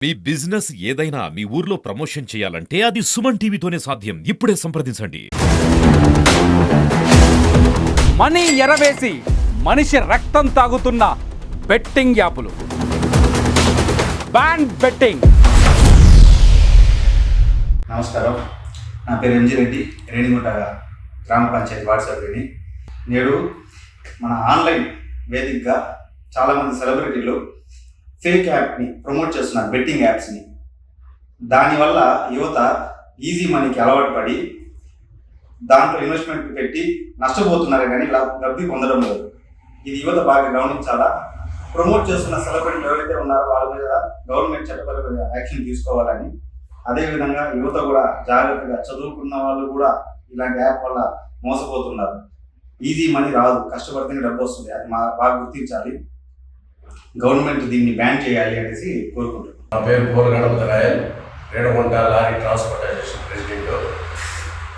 మీ business ఏదైనా మీ ఊర్లో promotion చేయాలంటే అది సుమన్ టీవీతోనే సాధ్యం. ఇప్పుడే సంప్రదించండి. మనీ ఎరవేసి మనిషి రక్తం తాగుతున్న బెట్టింగ్ యాపులు. Ban betting. నమస్కారం, నా పేరు ఎంజీ రెడ్డి, రేణిగుంట గ్రామ పంచాయతీ వార్డు సభ్యుడిని. నేడు మన ఆన్లైన్ వేదికగా చాలామంది సెలబ్రిటీలు ఫేక్ యాప్ని ప్రమోట్ చేస్తున్నారు, బెట్టింగ్ యాప్స్ని. దానివల్ల యువత ఈజీ మనీకి అలవాటు పడి దాంట్లో ఇన్వెస్ట్మెంట్ పెట్టి నష్టపోతున్నారు, కానీ లబ్ధి పొందడం లేదు. ఇది యువత బాగా గమనించాలా. ప్రమోట్ చేస్తున్న సెలబ్రిటీలు ఎవరైతే ఉన్నారో వాళ్ళ మీద గవర్నమెంట్ చట్టపరమైన యాక్షన్ తీసుకోవాలని, అదేవిధంగా యువత కూడా జాగ్రత్తగా, చదువుకున్న వాళ్ళు కూడా ఇలాంటి యాప్ వల్ల మోసపోతున్నారు. ఈజీ మనీ రాదు, కష్టపడితేనే డబ్బు వస్తుంది. అది బాగా గుర్తించాలి. గవర్నమెంట్ దీన్ని బ్యాన్ చేయాలి అనేసి కోరుకుంటున్నాను. నా పేరు Poola Ganapathi Rayal, Renigunta lorry transportation president.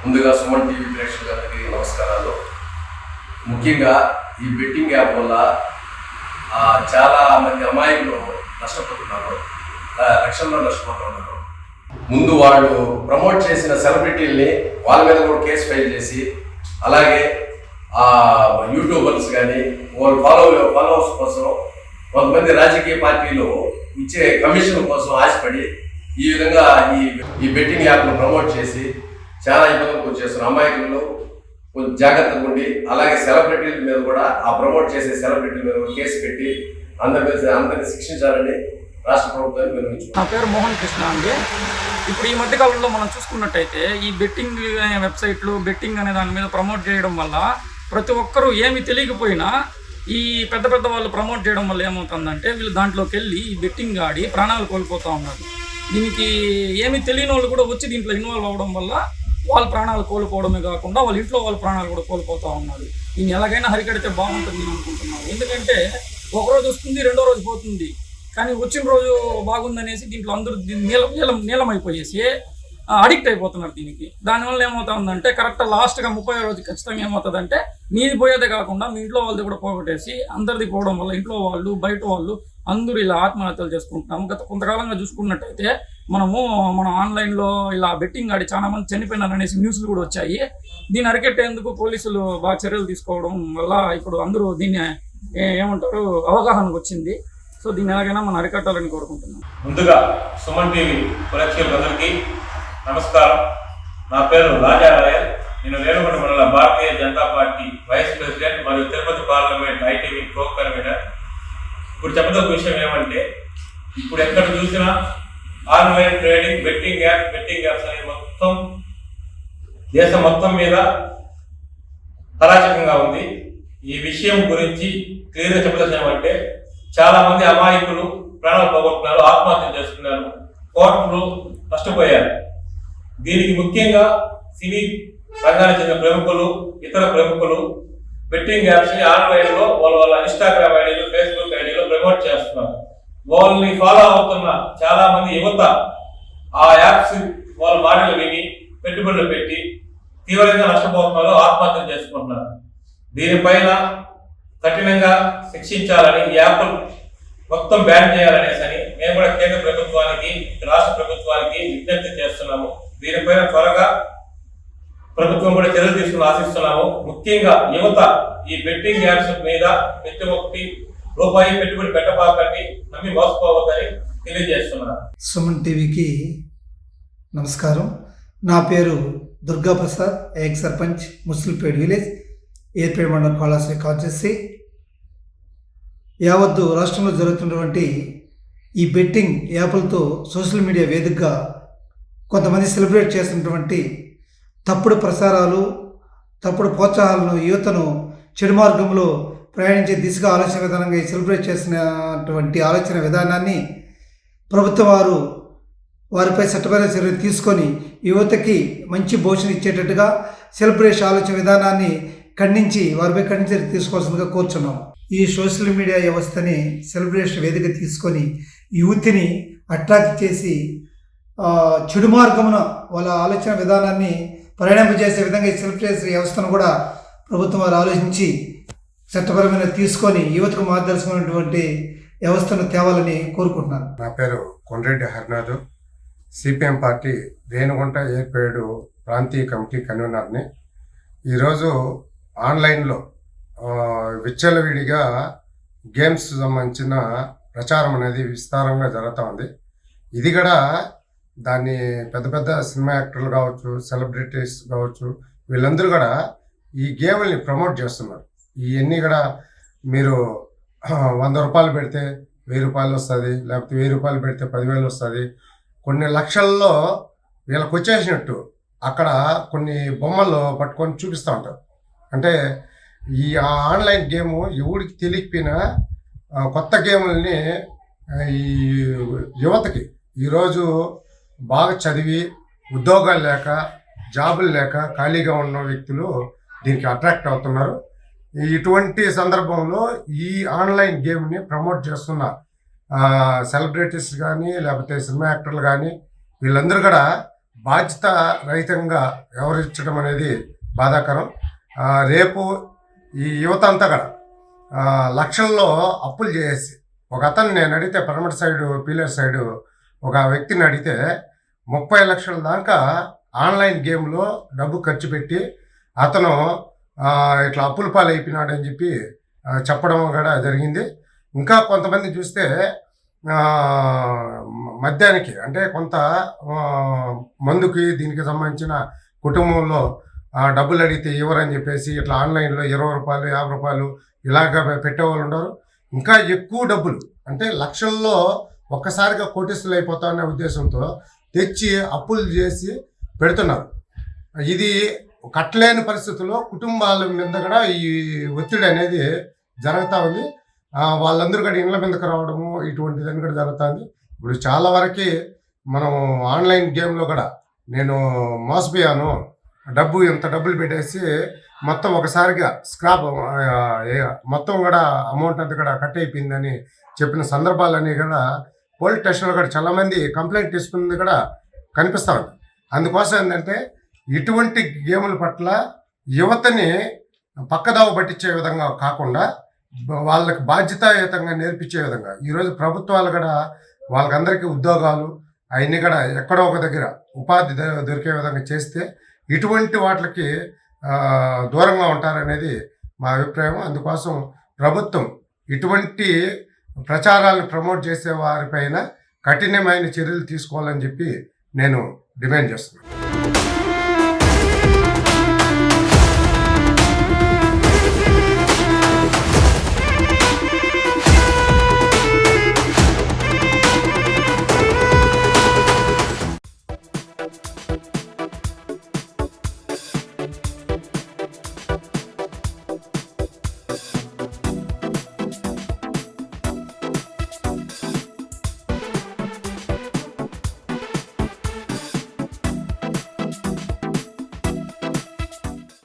ముందుగా సుమన్ టీవీ ప్రేక్షకులందరికీ నమస్కారాలు. ముఖ్యంగా ఈ బెట్టింగ్ యాప్ వల్ల చాలా మంది అమాయకులు నష్టపోతున్నారు, లక్షల్లో నష్టపోతున్నారు. ముందు వాళ్ళు ప్రమోట్ చేసిన సెలబ్రిటీల్ని వాళ్ళ మీద కూడా కేసు ఫైల్ చేసి, అలాగే యూట్యూబర్స్ కానీ వాళ్ళు ఫాలోవర్స్ కోసం, కొంతమంది రాజకీయ పార్టీలు ఇచ్చే కమిషన్ కోసం ఆశపడి ఈ విధంగా ఈ బెట్టింగ్ యాప్ను ప్రమోట్ చేసి చాలా ఇబ్బందులు చేస్తున్నారు. అమాయకులు కొంచెం జాగ్రత్తగా ఉండి, అలాగే సెలబ్రిటీల మీద కూడా ప్రమోట్ చేసే సెలబ్రిటీల మీద కేసు పెట్టి అందరినీ శిక్షించాలని రాష్ట్ర ప్రభుత్వాన్ని విన్నవించుకుంటున్నాను. నా పేరు మోహన్ కృష్ణ అండి. ఇప్పుడు ఈ మధ్యకాలంలో మనం చూసుకున్నట్టయితే ఈ బెట్టింగ్ వెబ్సైట్లు, బెట్టింగ్ అనే దాని మీద ప్రమోట్ చేయడం వల్ల ప్రతి ఒక్కరూ ఏమి తెలియకపోయినా ఈ పెద్ద పెద్ద వాళ్ళు ప్రమోట్ చేయడం వల్ల ఏమవుతుందంటే వీళ్ళు దాంట్లోకి వెళ్ళి ఈ బెట్టింగ్ ఆడి ప్రాణాలు కోల్పోతూ ఉన్నారు. దీనికి ఏమీ తెలియని వాళ్ళు కూడా వచ్చి దీంట్లో ఇన్వాల్వ్ అవ్వడం వల్ల వాళ్ళ ప్రాణాలు కోల్పోవడమే కాకుండా వాళ్ళ ఇంట్లో వాళ్ళ ప్రాణాలు కూడా కోల్పోతూ ఉన్నారు. దీన్ని ఎలాగైనా హరికడితే బాగుంటుంది అనుకుంటున్నాను. ఎందుకంటే ఒకరోజు వస్తుంది, రెండో రోజు పోతుంది, కానీ వచ్చిన రోజు బాగుందనేసి దీంట్లో అందరూ నీలమైపోయేసి అడిక్ట్ అయిపోతున్నారు దీనికి. దానివల్ల ఏమవుతుందంటే కరెక్ట్ లాస్ట్గా 30వ రోజు ఖచ్చితంగా ఏమవుతుందంటే నీది పోయేదే కాకుండా మీ ఇంట్లో వాళ్ళది కూడా పోగొట్టేసి అందరిది పోవడం వల్ల ఇంట్లో వాళ్ళు, బయట వాళ్ళు అందరూ ఇలా ఆత్మహత్యలు చేసుకుంటున్నాము. కొంతకాలంగా చూసుకున్నట్టయితే మన ఆన్లైన్లో ఇలా బెట్టింగ్ ఆడి చాలా మంది చనిపోయినారు అనేసి న్యూస్లు కూడా వచ్చాయి. దీన్ని అరికెట్టేందుకు పోలీసులు బాగా చర్యలు తీసుకోవడం వల్ల ఇప్పుడు అందరూ దీన్ని ఏమంటారు అవగాహనకు వచ్చింది. సో దీన్ని ఎలాగైనా మనం అరికట్టాలని కోరుకుంటున్నాం. ముందుగా సుమన్ టీవీ ప్రేక్షకులందరికీ నమస్కారం. నా పేరు రాజా రాయల్. నేను రేణుగుంట మండల Bharatiya Janata party vice president మరియు Tirupati parliament ITV co convener. ఇప్పుడు చెప్పదగ్గ విషయం ఏమంటే, ఇప్పుడు ఎక్కడ చూసినా ఆన్లైన్ ట్రేడింగ్, బెట్టింగ్ యాప్స్ అనేది మొత్తం దేశం మొత్తం మీద అరాచకంగా ఉంది. ఈ విషయం గురించి క్లియర్గా చెప్పదగ్గ ఏమంటే, చాలా మంది అమాయకులు ప్రాణాలు పోగొట్టున్నారు, ఆత్మహత్యలు చేసుకున్నారు, కోట్లు నష్టపోయారు. దీనికి ముఖ్యంగా సినీ రంగానికి చెందిన ప్రముఖులు, ఇతర ప్రముఖులు బెట్టింగ్ యాప్స్ని ఆన్లైన్లో వాళ్ళ ఇన్స్టాగ్రామ్ ఐడీలు, ఫేస్బుక్ ఐడీలో ప్రమోట్ చేస్తున్నారు. వాళ్ళని ఫాలో అవుతున్న చాలా మంది యువత ఆ యాప్స్ వాళ్ళ మాటలు విని పెట్టుబడులు పెట్టి తీవ్రంగా నష్టపోతున్నారు, ఆత్మహత్యలు చేసుకుంటున్నారు. దీనిపైన కఠినంగా శిక్షించాలని, ఈ యాప్ మొత్తం బ్యాన్ చేయాలనేసి మేము కూడా కేంద్ర ప్రభుత్వానికి, రాష్ట్ర ప్రభుత్వానికి విజ్ఞప్తి చేస్తున్నాము. దీనిపైన త్వరగా ప్రభుత్వం కూడా చర్యలు తీసుకుని ఆశిస్తున్నాము. ముఖ్యంగా యువత ఈ బెట్టింగ్ యాప్స్ మీద ప్రతి ఒక్కటి రూపాయి పెట్టుబడి పెట్టబాకండి, నమ్మి మోసపోవద్దని తెలియజేస్తున్నారు. సుమన్ టీవీకి నమస్కారం. నా పేరు దుర్గా ప్రసాద్, ఎక్స్ సర్పంచ్, ముస్లింపేట్ విలేజ్, ఏర్పేట మండలం, కాళాశ్రీ కాన్స్టిట్యున్సీ. యావత్తు రాష్ట్రంలో జరుగుతున్నటువంటి ఈ బెట్టింగ్ యాప్లతో సోషల్ మీడియా వేదికగా కొంతమంది సెలబ్రేట్ చేస్తున్నటువంటి తప్పుడు ప్రసారాలు, తప్పుడు ప్రోత్సాహాలను యువతను చెడు మార్గంలో ప్రయాణించే దిశగా ఆలోచన విధానంగా ఈ సెలబ్రేట్ చేసినటువంటి ఆలోచన విధానాన్ని ప్రభుత్వం వారిపై చట్టపరమైన చర్యలు తీసుకొని యువతకి మంచి భోజనం ఇచ్చేటట్టుగా సెలబ్రేషన్ ఆలోచన విధానాన్ని వారిపై ఖండించి తీసుకోవాల్సిందిగా కోరుచున్నాం. ఈ సోషల్ మీడియా వ్యవస్థని సెలబ్రేషన్ వేదిక తీసుకొని యూత్ని అట్రాక్ట్ చేసి చెడు మార్గమున వాళ్ళ ఆలోచన విధానాన్ని పరిణామించేసే విధంగా ఈ సెలబ్రేషన్ వ్యవస్థను కూడా ప్రభుత్వం వారు ఆలోచించి చట్టపరమైన తీసుకొని యువతకు మార్గదర్శకమైనటువంటి వ్యవస్థను తేవాలని కోరుకుంటున్నాను. నా పేరు కొండ్రెడ్డి హరినాథ్, సిపిఎం పార్టీ రేణుగుంట ఏర్పేడు ప్రాంతీయ కమిటీ కన్వీనర్ని. ఈరోజు ఆన్లైన్లో విచ్చలవిడిగా గేమ్స్ సంబంధించిన ప్రచారం అనేది విస్తారంగా జరుగుతూ ఉంది. ఇది కూడా దాన్ని పెద్ద పెద్ద సినిమా యాక్టర్లు కావచ్చు, సెలబ్రిటీస్ కావచ్చు, వీళ్ళందరూ కూడా ఈ గేమ్ని ప్రమోట్ చేస్తున్నారు. ఇవన్నీ కూడా మీరు 100 రూపాయలు పెడితే 1000 రూపాయలు వస్తుంది, లేకపోతే 1000 రూపాయలు పెడితే 10,000 వస్తుంది. కొన్ని లక్షల్లో వీళ్ళకి వచ్చేసినట్టు అక్కడ కొన్ని బొమ్మలు పట్టుకొని చూపిస్తూ ఉంటారు. అంటే ఈ ఆన్లైన్ గేము ఎవరికి తెలియకపోయినా కొత్త గేముల్ని ఈ యువతకి ఈరోజు బాగా చదివి ఉద్యోగాలు లేక, జాబులు లేక ఖాళీగా ఉన్న వ్యక్తులు దీనికి అట్రాక్ట్ అవుతున్నారు. ఇటువంటి సందర్భంలో ఈ ఆన్లైన్ గేమ్ని ప్రమోట్ చేస్తున్న సెలబ్రిటీస్ కానీ, లేకపోతే సినిమా యాక్టర్లు కానీ, వీళ్ళందరూ కూడా బాధ్యత రహితంగా వ్యవహరించడం అనేది బాధాకరం. రేపు ఈ యువత అంతా కూడా లక్షల్లో అప్పులు చేసి, ఒక అతను నేను అడిగితే పడమటి సైడు పీలేరు సైడు ఒక వ్యక్తిని అడిగితే 30 లక్షల దాకా ఆన్లైన్ గేమ్లో డబ్బు ఖర్చు పెట్టి అతను ఇట్లా అప్పుల పాలు అయిపోయినాడని చెప్పి చెప్పడం కూడా జరిగింది. ఇంకా కొంతమంది చూస్తే మద్యానికి అంటే కొంత మందుకి దీనికి సంబంధించిన కుటుంబంలో డబ్బులు అడిగితే ఇవ్వరని చెప్పేసి ఇట్లా ఆన్లైన్లో 20 రూపాయలు 50 రూపాయలు ఇలాగ పెట్టేవాళ్ళు ఉండరు. ఇంకా ఎక్కువ డబ్బులు అంటే లక్షల్లో ఒక్కసారిగా కోటీసులు అయిపోతామనే ఉద్దేశంతో తెచ్చి అప్పులు చేసి పెడుతున్నారు. ఇది కట్టలేని పరిస్థితుల్లో కుటుంబాల మీద కూడా ఈ ఒత్తిడి అనేది జరుగుతూ ఉంది. వాళ్ళందరూ కూడా ఇళ్ళ మీదకి రావడము ఇటువంటిదని కూడా జరుగుతుంది. ఇప్పుడు చాలా వరకు మనం ఆన్లైన్ గేమ్లో కూడా నేను మోసపోయాను, ఇంత డబ్బులు పెట్టేసి మొత్తం ఒకసారిగా స్క్రాప్ మొత్తం కూడా అమౌంట్ అంతా కూడా కట్ అయిపోయిందని చెప్పిన సందర్భాలన్నీ కూడా పోలీస్ స్టేషన్లో కూడా చాలామంది కంప్లైంట్ తీసుకున్నది కూడా కనిపిస్తూ ఉంది. అందుకోసం ఏంటంటే ఇటువంటి గేముల పట్ల యువతని పక్కదావ పట్టించే విధంగా కాకుండా వాళ్ళకి బాధ్యతాయుతంగా నేర్పించే విధంగా ఈరోజు ప్రభుత్వాలు కూడా వాళ్ళకందరికీ ఉద్యోగాలు అవన్నీ కూడా ఎక్కడో ఒక దగ్గర ఉపాధి దొరికే విధంగా చేస్తే ఇటువంటి వాటికి దూరంగా ఉంటారనేది మా అభిప్రాయం. అందుకోసం ప్రభుత్వం ఇటువంటి ప్రచారాలను ప్రమోట్ చేసే వారిపైన కఠినమైన చర్యలు తీసుకోవాలని చెప్పి నేను డిమాండ్ చేస్తున్నాను.